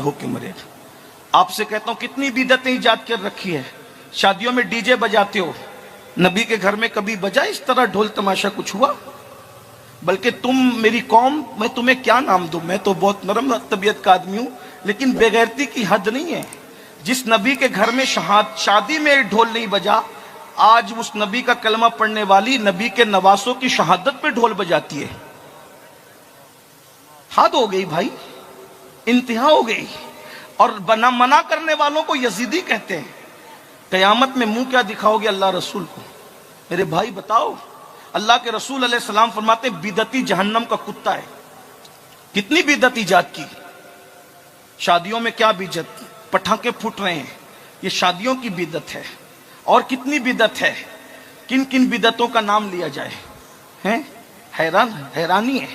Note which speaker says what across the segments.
Speaker 1: ہو کے مرے گا۔ آپ سے کہتا ہوں کتنی بدعتیں ایجاد کر رکھی ہے، شادیوں میں ڈی جے بجاتے ہو، نبی کے گھر میں کبھی بجا اس طرح ڈھول تماشا کچھ ہوا؟ بلکہ تم میری قوم، میں تمہیں کیا نام دوں، میں تو بہت نرم طبیعت کا آدمی ہوں، لیکن بے غیرتی کی حد نہیں ہے۔ جس نبی کے گھر میں شادی میں ڈھول نہیں بجا، آج اس نبی کا کلمہ پڑھنے والی نبی کے نواسوں کی شہادت پہ ڈھول بجاتی ہے۔ حد ہو گئی بھائی، انتہا ہو گئی۔ اور منع کرنے والوں کو یزیدی کہتے ہیں۔ قیامت میں منہ کیا دکھاؤ گے اللہ رسول کو؟ میرے بھائی بتاؤ، اللہ کے رسول علیہ السلام فرماتے ہیں بدعتی جہنم کا کتا ہے۔ کتنی بدعت ایجاد کی، شادیوں میں کیا بدعت، پٹاخے پھوٹ رہے ہیں، یہ شادیوں کی بدعت ہے۔ اور کتنی بدعت ہے، کن کن بدعتوں کا نام لیا جائے، ہیں حیرانی ہے۔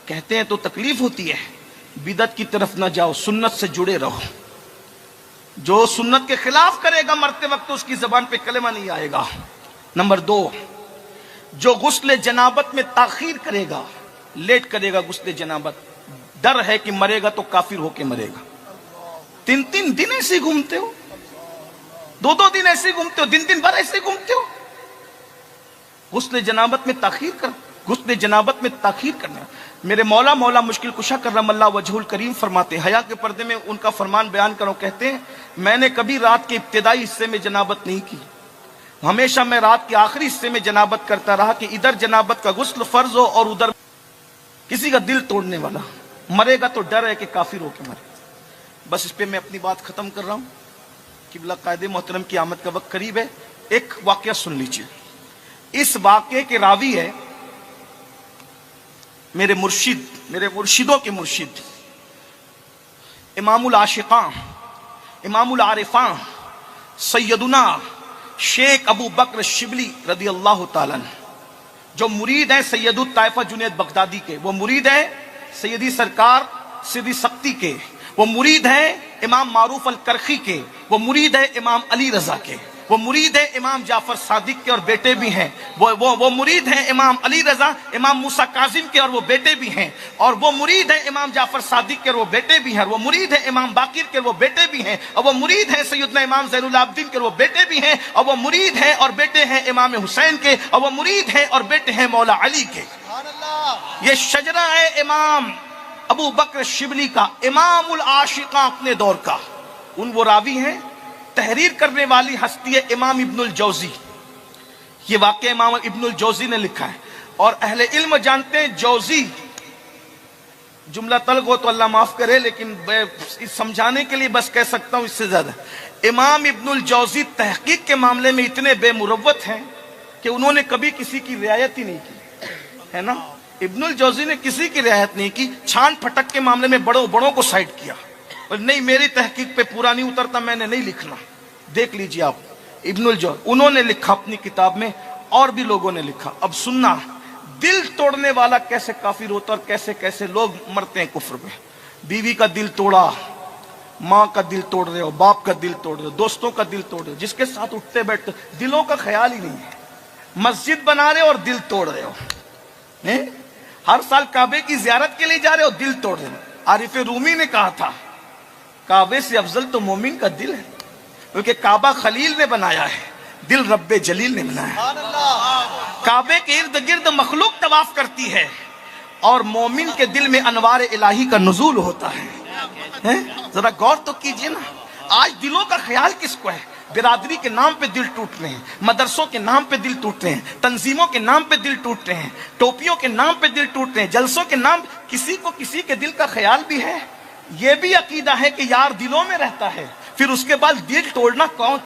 Speaker 1: کہتے ہیں تو تکلیف ہوتی ہے۔ بدعت کی طرف نہ جاؤ، سنت سے جڑے رہو۔ جو سنت کے خلاف کرے گا مرتے وقت اس کی زبان پہ کلمہ نہیں آئے گا۔ نمبر 2، جو غسل جنابت میں تاخیر کرے گا، لیٹ کرے گا غسل جنابت، ڈر ہے کہ مرے گا تو کافر ہو کے مرے گا۔ 3 دن ایسے گھومتے ہو، 2 دن ایسے گھومتے ہو، دن بھر ایسے گھومتے ہو۔ غسل جنابت میں تاخیر کرنا۔ میرے مولا مشکل کشا کرم اللہ وجہ الکریم فرماتے ہیں، حیا کے پردے میں ان کا فرمان بیان کرو، کہتے ہیں میں نے کبھی رات کے ابتدائی حصے میں جنابت نہیں کی، ہمیشہ میں رات کے آخری حصے میں جنابت کرتا رہا کہ ادھر جنابت کا غسل فرض ہو اور ادھر کسی کا دل توڑنے والا مرے گا تو ڈر ہے کہ کافر ہو کے مرے۔ بس اس پہ میں اپنی بات ختم کر رہا ہوں۔ قبلہ قائد محترم کی آمد کا وقت قریب ہے۔ ایک واقعہ سن لیجیے۔ اس واقعے کے راوی ہے میرے مرشدوں کے مرشد، امام العاشقاں، امام العارفاں، سیدنا شیخ ابو بکر شبلی رضی اللہ تعالیٰ عنہ، جو مرید ہیں سید الطائفہ جنید بغدادی کے، وہ مرید ہیں سیدی سرکار سیدی سختی کے، وہ مرید ہیں امام معروف الکرخی کے، وہ مرید ہیں امام علی رضا کے، وہ مرید ہیں امام جعفر صادق کے اور بیٹے بھی ہیں، وہ مرید ہیں امام علی رضا، امام موسیٰ کاظم کے اور وہ بیٹے بھی ہیں، اور وہ مرید ہیں امام جعفر صادق کے اور وہ بیٹے بھی ہیں، وہ مرید ہیں امام باقر کے اور وہ بیٹے بھی ہیں، اور وہ مرید ہیں سیدنا امام زین العابدین کے اور وہ بیٹے بھی ہیں، اور وہ مرید ہیں اور بیٹے ہیں امام حسین کے، اور وہ مرید ہیں اور بیٹے ہیں مولا علی کے۔ یہ شجرہ ہے امام ابو بکر شبلی کا، امام العاشقاں اپنے دور کا۔ وہ راوی ہیں، تحریر کرنے والی ہستی ہے امام ابن الجوزی۔ یہ واقعہ امام ابن الجوزی نے لکھا ہے، اور اہل علم جانتے ہیں جوزی جملہ تلخ ہو تو اللہ معاف کرے، لیکن سمجھانے کے لیے بس کہہ سکتا ہوں، اس سے زیادہ امام ابن الجوزی تحقیق کے معاملے میں اتنے بے مروت ہیں کہ انہوں نے کبھی کسی کی رعایت ہی نہیں کی، ہے نا۔ ابن الجوزی نے کسی کی رعایت نہیں کی، چھان پھٹک کے معاملے میں بڑوں کو سائڈ کیا، اور نہیں میری تحقیق پہ پورا نہیں اترتا، میں نے نہیں لکھنا۔ دیکھ لیجئے آپ، ابن الجوزی انہوں نے لکھا اپنی کتاب میں، اور بھی لوگوں نے لکھا۔ اب سننا، دل توڑنے والا کیسے کافر ہوتا اور کیسے کیسے لوگ مرتے ہیں کفر میں۔ بیوی کا دل توڑا، ماں کا دل توڑ رہے ہو، باپ کا دل توڑ رہے ہو، دوستوں کا دل توڑ رہے ہو، جس کے ساتھ اٹھتے بیٹھتے، دلوں کا خیال ہی نہیں ہے۔ مسجد بنا رہے ہو اور دل توڑ رہے ہو، ہر سال کعبے کی زیارت کے لیے جا رہے ہو، دل توڑ رہے ہو۔ عارف رومی نے کہا تھا کعبے سے افضل تو مومن کا دل ہے، کیونکہ کعبہ خلیل نے بنایا ہے، دل رب جلیل نے بنایا ہے۔ کعبے کے ارد گرد مخلوق طواف کرتی ہے، اور مومن کے دل میں انوار الہی کا نزول ہوتا ہے۔ ذرا غور تو کیجئے نا، آج دلوں کا خیال کس کو ہے؟ برادری کے نام پہ دل ٹوٹ رہے ہیں، مدرسوں کے نام پہ دل ٹوٹ رہے ہیں، تنظیموں کے نام پہ دل ٹوٹ رہے ہیں، ٹوپیوں کے نام پہ دل ٹوٹ رہے ہیں، جلسوں کے نام، کسی کو کسی کے دل کا خیال بھی ہے؟ یہ بھی عقیدہ ہے کہ یار دلوں میں رہتا ہے، پھر اس کے بعد دل توڑنا کون